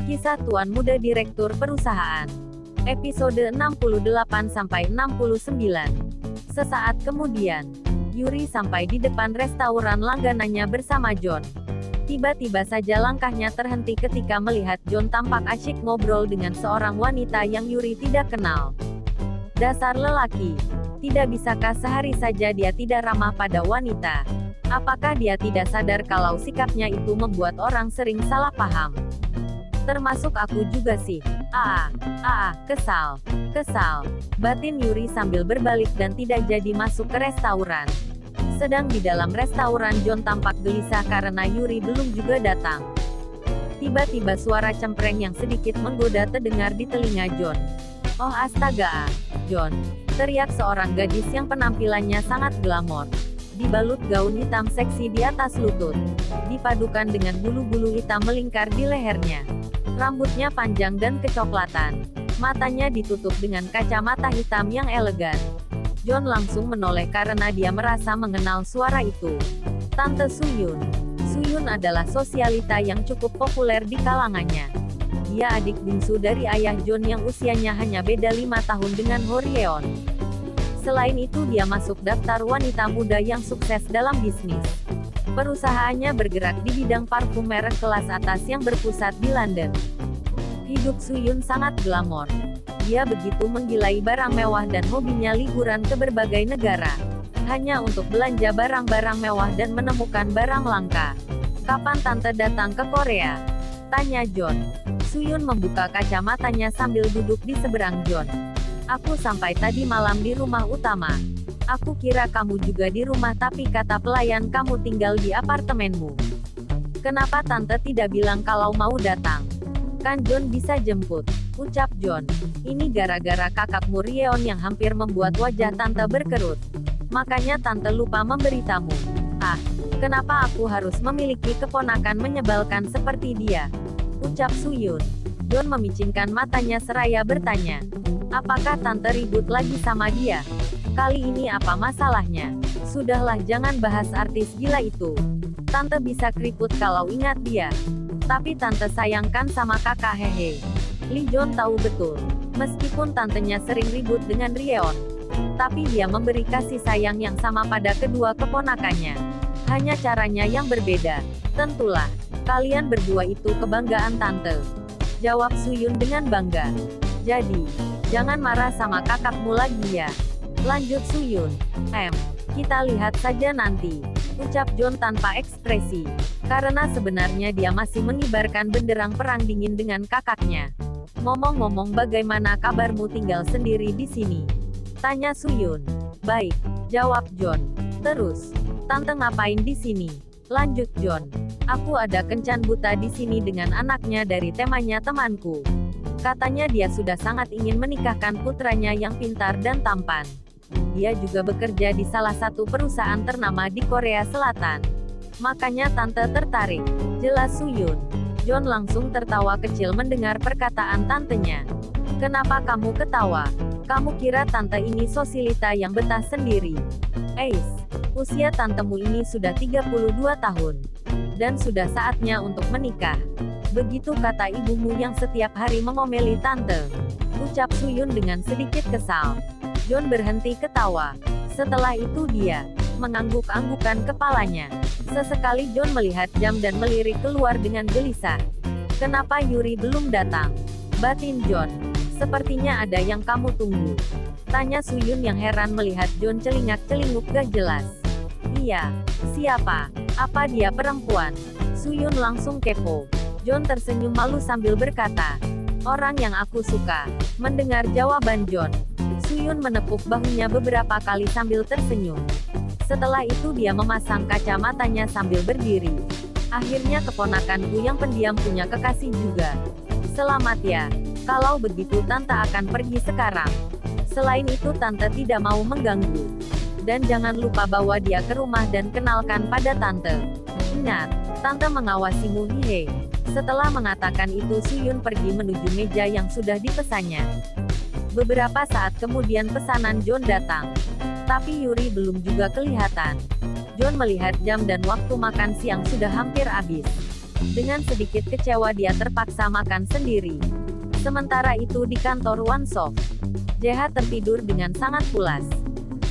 Kisah Tuan Muda Direktur Perusahaan. Episode 68-69. Sesaat kemudian, Yuri sampai di depan restoran langganannya bersama John. Tiba-tiba saja langkahnya terhenti ketika melihat John tampak asyik ngobrol dengan seorang wanita yang Yuri tidak kenal. Dasar lelaki. Tidak bisakah sehari saja dia tidak ramah pada wanita? Apakah dia tidak sadar kalau sikapnya itu membuat orang sering salah paham? Termasuk aku juga sih. Kesal. Batin Yuri sambil berbalik dan tidak jadi masuk ke restoran. Sedang di dalam restoran John tampak gelisah karena Yuri belum juga datang. Tiba-tiba suara cempreng yang sedikit menggoda terdengar di telinga John. Oh astaga, John! Teriak seorang gadis yang penampilannya sangat glamor. Dibalut gaun hitam seksi di atas lutut. Dipadukan dengan bulu-bulu hitam melingkar di lehernya. Rambutnya panjang dan kecoklatan. Matanya ditutup dengan kacamata hitam yang elegan. John langsung menoleh karena dia merasa mengenal suara itu. Tante Suyun. Suyun adalah sosialita yang cukup populer di kalangannya. Dia adik bungsu dari ayah John yang usianya hanya beda 5 tahun dengan Horyeon. Selain itu dia masuk daftar wanita muda yang sukses dalam bisnis. Perusahaannya bergerak di bidang parfum merek kelas atas yang berpusat di London. Hidup Suyun sangat glamor. Dia begitu menggilai barang mewah dan hobinya liburan ke berbagai negara. Hanya untuk belanja barang-barang mewah dan menemukan barang langka. Kapan tante datang ke Korea? Tanya John. Suyun membuka kacamatanya sambil duduk di seberang John. Aku sampai tadi malam di rumah utama. Aku kira kamu juga di rumah tapi kata pelayan kamu tinggal di apartemenmu. Kenapa tante tidak bilang kalau mau datang? Kan John bisa jemput, ucap John. Ini gara-gara kakakmu Ryeon yang hampir membuat wajah tante berkerut. Makanya tante lupa memberitamu. Kenapa aku harus memiliki keponakan menyebalkan seperti dia? Ucap Suyun. John memicingkan matanya seraya bertanya. Apakah tante ribut lagi sama dia? Kali ini apa masalahnya? Sudahlah jangan bahas artis gila itu. Tante bisa keriput kalau ingat dia. Tapi tante sayangkan sama kakak hehe. Lee John tahu betul. Meskipun tantenya sering ribut dengan Ryeon. Tapi dia memberi kasih sayang yang sama pada kedua keponakannya. Hanya caranya yang berbeda. Tentulah, kalian berdua itu kebanggaan tante. Jawab Suyun dengan bangga. Jadi, jangan marah sama kakakmu lagi ya. Lanjut Suyun. Kita lihat saja nanti. Ucap John tanpa ekspresi. Karena sebenarnya dia masih mengibarkan benderang perang dingin dengan kakaknya. Ngomong-ngomong bagaimana kabarmu tinggal sendiri di sini? Tanya Suyun. Baik, jawab John. Terus, tante ngapain di sini? Lanjut John. Aku ada kencan buta di sini dengan anaknya dari temanya temanku. Katanya dia sudah sangat ingin menikahkan putranya yang pintar dan tampan. Dia juga bekerja di salah satu perusahaan ternama di Korea Selatan. Makanya tante tertarik. Jelas Suyun. John langsung tertawa kecil mendengar perkataan tantenya. Kenapa kamu ketawa? Kamu kira tante ini sosialita yang betah sendiri? Usia tantemu ini sudah 32 tahun. Dan sudah saatnya untuk menikah. Begitu kata ibumu yang setiap hari mengomeli tante. Ucap Suyun dengan sedikit kesal. John berhenti ketawa. Setelah itu dia mengangguk-anggukan kepalanya. Sesekali John melihat jam dan melirik keluar dengan gelisah. Kenapa Yuri belum datang? Batin John. Sepertinya ada yang kamu tunggu. Tanya Suyun yang heran melihat John celingak-celinguk gak jelas. Iya, siapa? Apa dia perempuan? Suyun langsung kepo. John tersenyum malu sambil berkata, orang yang aku suka. Mendengar jawaban John, Suyun menepuk bahunya beberapa kali sambil tersenyum. Setelah itu dia memasang kacamatanya sambil berdiri. Akhirnya keponakanku yang pendiam punya kekasih juga. Selamat ya. Kalau begitu tante akan pergi sekarang. Selain itu tante tidak mau mengganggu. Dan jangan lupa bawa dia ke rumah dan kenalkan pada tante. Ingat, tante mengawasimu hehe. Setelah mengatakan itu Suyun pergi menuju meja yang sudah dipesannya. Beberapa saat kemudian pesanan John datang. Tapi Yuri belum juga kelihatan. John melihat jam dan waktu makan siang sudah hampir habis. Dengan sedikit kecewa dia terpaksa makan sendiri. Sementara itu di kantor Onesoft, JH tertidur dengan sangat pulas.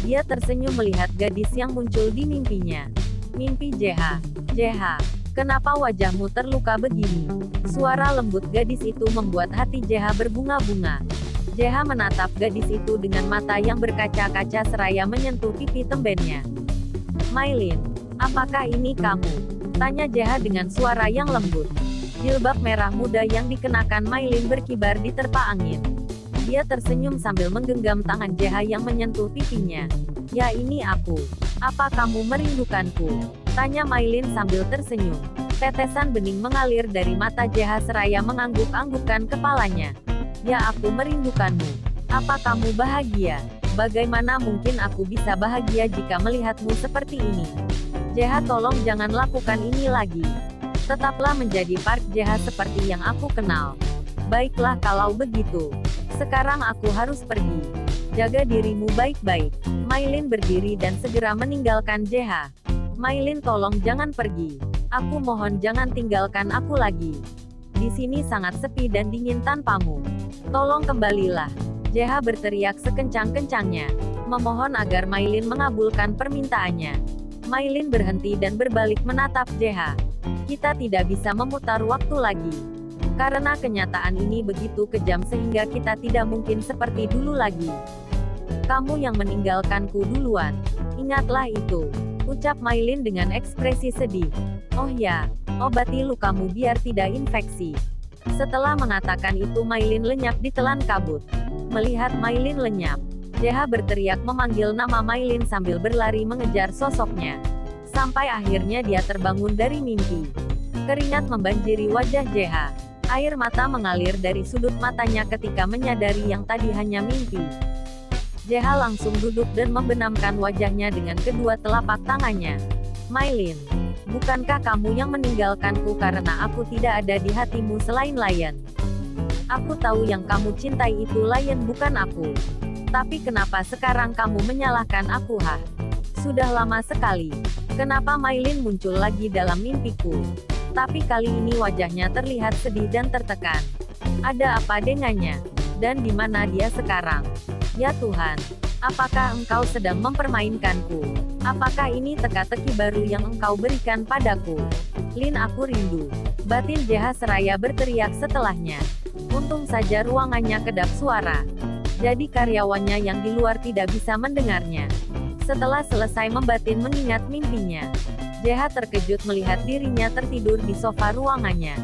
Dia tersenyum melihat gadis yang muncul di mimpinya. Mimpi JH. JH, kenapa wajahmu terluka begini? Suara lembut gadis itu membuat hati JH berbunga-bunga. JH menatap gadis itu dengan mata yang berkaca-kaca seraya menyentuh pipi tembennya. Maylin, apakah ini kamu? Tanya JH dengan suara yang lembut. Jilbab merah muda yang dikenakan Maylin berkibar diterpa angin. Dia tersenyum sambil menggenggam tangan JH yang menyentuh pipinya. Ya ini aku. Apa kamu merindukanku? Tanya Maylin sambil tersenyum. Tetesan bening mengalir dari mata JH seraya mengangguk-anggukkan kepalanya. Ya aku merindukanmu. Apa kamu bahagia? Bagaimana mungkin aku bisa bahagia jika melihatmu seperti ini? JH tolong jangan lakukan ini lagi. Tetaplah menjadi Park JH seperti yang aku kenal. Baiklah kalau begitu. Sekarang aku harus pergi. Jaga dirimu baik-baik. Maylin berdiri dan segera meninggalkan JH. Maylin tolong jangan pergi. Aku mohon jangan tinggalkan aku lagi. Di sini sangat sepi dan dingin tanpamu. Tolong kembalilah. JH berteriak sekencang-kencangnya, memohon agar Maylin mengabulkan permintaannya. Maylin berhenti dan berbalik menatap JH. Kita tidak bisa memutar waktu lagi. Karena kenyataan ini begitu kejam sehingga kita tidak mungkin seperti dulu lagi. Kamu yang meninggalkanku duluan. Ingatlah itu. Ucap Maylin dengan ekspresi sedih. Oh ya, obati lukamu biar tidak infeksi. Setelah mengatakan itu Maylin lenyap ditelan kabut. Melihat Maylin lenyap, JH berteriak memanggil nama Maylin sambil berlari mengejar sosoknya. Sampai akhirnya dia terbangun dari mimpi. Keringat membanjiri wajah JH. Air mata mengalir dari sudut matanya ketika menyadari yang tadi hanya mimpi. JH langsung duduk dan membenamkan wajahnya dengan kedua telapak tangannya. Maylin, bukankah kamu yang meninggalkanku karena aku tidak ada di hatimu selain Lion? Aku tahu yang kamu cintai itu Lion bukan aku. Tapi kenapa sekarang kamu menyalahkan aku Sudah lama sekali. Kenapa Maylin muncul lagi dalam mimpiku? Tapi kali ini wajahnya terlihat sedih dan tertekan. Ada apa dengannya? Dan di mana dia sekarang? Ya Tuhan, apakah engkau sedang mempermainkanku? Apakah ini teka-teki baru yang engkau berikan padaku? Lin aku rindu. Batin JH seraya berteriak setelahnya. Untung saja ruangannya kedap suara. Jadi karyawannya yang di luar tidak bisa mendengarnya. Setelah selesai membatin mengingat mimpinya, JH terkejut melihat dirinya tertidur di sofa ruangannya.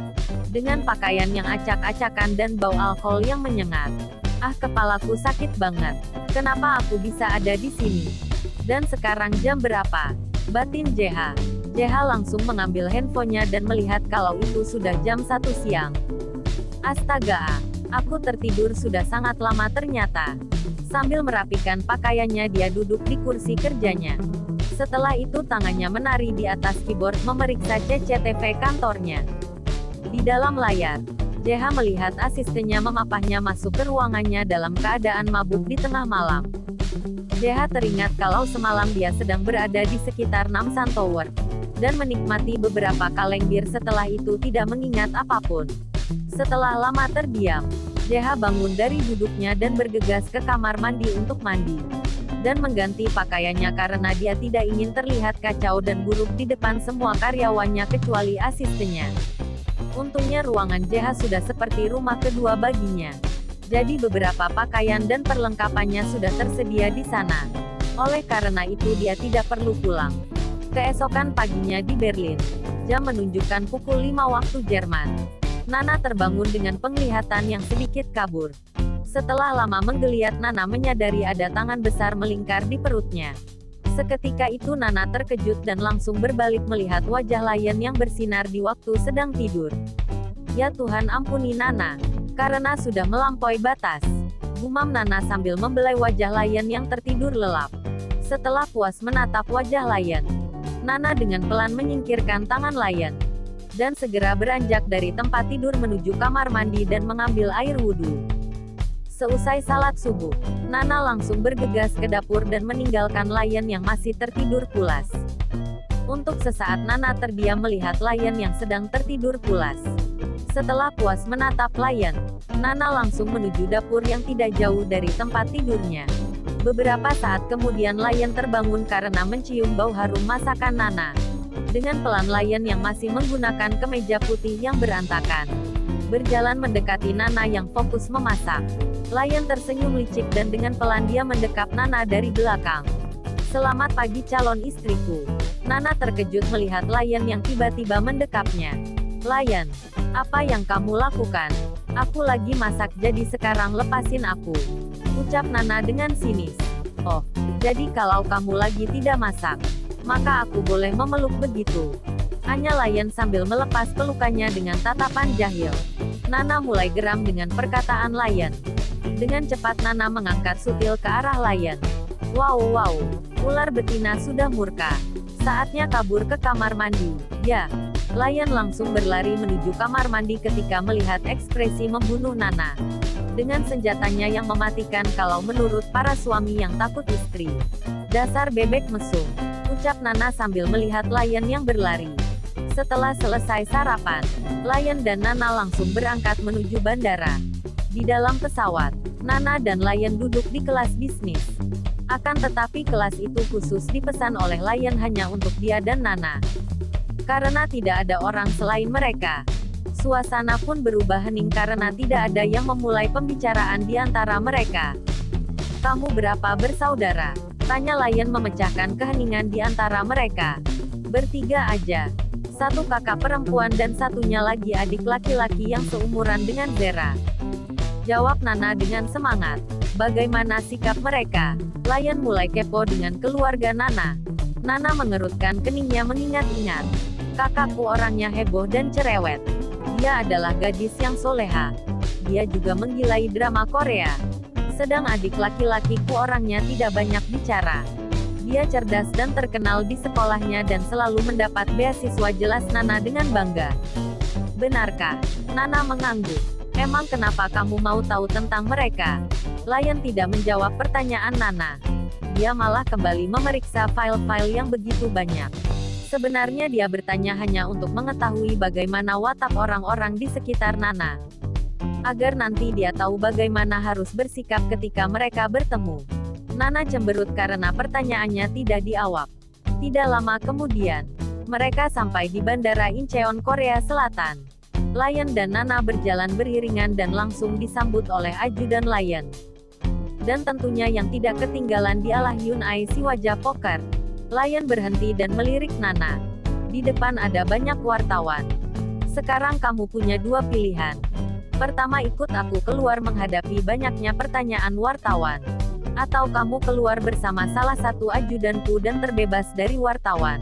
Dengan pakaian yang acak-acakan dan bau alkohol yang menyengat. Kepalaku sakit banget. Kenapa aku bisa ada di sini? Dan sekarang jam berapa? Batin JH. JH langsung mengambil handphonenya dan melihat kalau itu sudah jam 1 siang. Astaga, aku tertidur sudah sangat lama ternyata. Sambil merapikan pakaiannya dia duduk di kursi kerjanya. Setelah itu tangannya menari di atas keyboard memeriksa CCTV kantornya. Di dalam layar, JH melihat asistennya memapahnya masuk ke ruangannya dalam keadaan mabuk di tengah malam. JH teringat kalau semalam dia sedang berada di sekitar Namsan Tower, dan menikmati beberapa kaleng bir setelah itu tidak mengingat apapun. Setelah lama terdiam, JH bangun dari duduknya dan bergegas ke kamar mandi untuk mandi. Dan mengganti pakaiannya karena dia tidak ingin terlihat kacau dan buruk di depan semua karyawannya kecuali asistennya. Untungnya ruangan JH sudah seperti rumah kedua baginya. Jadi beberapa pakaian dan perlengkapannya sudah tersedia di sana. Oleh karena itu dia tidak perlu pulang. Keesokan paginya di Berlin, jam menunjukkan pukul 5 waktu Jerman. Nana terbangun dengan penglihatan yang sedikit kabur. Setelah lama menggeliat Nana menyadari ada tangan besar melingkar di perutnya. Seketika itu Nana terkejut dan langsung berbalik melihat wajah Lion yang bersinar di waktu sedang tidur. Ya Tuhan ampuni Nana, karena sudah melampaui batas. Gumam Nana sambil membelai wajah Lion yang tertidur lelap. Setelah puas menatap wajah Lion, Nana dengan pelan menyingkirkan tangan Lion. Dan segera beranjak dari tempat tidur menuju kamar mandi dan mengambil air wudhu. Seusai salat subuh, Nana langsung bergegas ke dapur dan meninggalkan Lion yang masih tertidur pulas. Untuk sesaat Nana terdiam melihat Lion yang sedang tertidur pulas. Setelah puas menatap Lion, Nana langsung menuju dapur yang tidak jauh dari tempat tidurnya. Beberapa saat kemudian Lion terbangun karena mencium bau harum masakan Nana. Dengan pelan Lion yang masih menggunakan kemeja putih yang berantakan berjalan mendekati Nana yang fokus memasak. Lion tersenyum licik dan dengan pelan dia mendekap Nana dari belakang. "Selamat pagi calon istriku." Nana terkejut melihat Lion yang tiba-tiba mendekapnya. "Lion, apa yang kamu lakukan? Aku lagi masak jadi sekarang lepasin aku," ucap Nana dengan sinis. "Oh, jadi kalau kamu lagi tidak masak, maka aku boleh memeluk begitu?" Hanya Lion sambil melepas pelukannya dengan tatapan jahil. Nana mulai geram dengan perkataan Lion. Dengan cepat Nana mengangkat sutil ke arah Lion. Wow, ular betina sudah murka. Saatnya kabur ke kamar mandi. Ya, Lion langsung berlari menuju kamar mandi ketika melihat ekspresi membunuh Nana. Dengan senjatanya yang mematikan kalau menurut para suami yang takut istri. "Dasar bebek mesum," ucap Nana sambil melihat Lion yang berlari. Setelah selesai sarapan, Lion dan Nana langsung berangkat menuju bandara. Di dalam pesawat, Nana dan Lion duduk di kelas bisnis. Akan tetapi kelas itu khusus dipesan oleh Lion hanya untuk dia dan Nana. Karena tidak ada orang selain mereka. Suasana pun berubah hening karena tidak ada yang memulai pembicaraan di antara mereka. "Kamu berapa bersaudara?" tanya Lion memecahkan keheningan di antara mereka. "Bertiga aja. Satu kakak perempuan dan satunya lagi adik laki-laki yang seumuran dengan Zera," jawab Nana dengan semangat. Bagaimana sikap mereka? Lion mulai kepo dengan keluarga Nana. Nana mengerutkan keningnya mengingat-ingat. "Kakakku orangnya heboh dan cerewet. Dia adalah gadis yang soleha. Dia juga menggilai drama Korea. Sedang adik laki-lakiku orangnya tidak banyak bicara. Dia cerdas dan terkenal di sekolahnya dan selalu mendapat beasiswa," jelas Nana dengan bangga. "Benarkah?" Nana mengangguk. "Emang kenapa kamu mau tahu tentang mereka?" Lion tidak menjawab pertanyaan Nana. Dia malah kembali memeriksa file-file yang begitu banyak. Sebenarnya dia bertanya hanya untuk mengetahui bagaimana watak orang-orang di sekitar Nana. Agar nanti dia tahu bagaimana harus bersikap ketika mereka bertemu. Nana cemberut karena pertanyaannya tidak dijawab. Tidak lama kemudian, mereka sampai di Bandara Incheon, Korea Selatan. Lion dan Nana berjalan beriringan dan langsung disambut oleh ajudan Lion. Dan tentunya yang tidak ketinggalan dialah Yun Ai si wajah poker. Lion berhenti dan melirik Nana. "Di depan ada banyak wartawan. Sekarang kamu punya dua pilihan. Pertama, ikut aku keluar menghadapi banyaknya pertanyaan wartawan. Atau kamu keluar bersama salah satu ajudanku dan terbebas dari wartawan.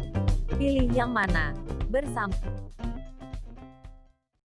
Pilih yang mana?" Bersama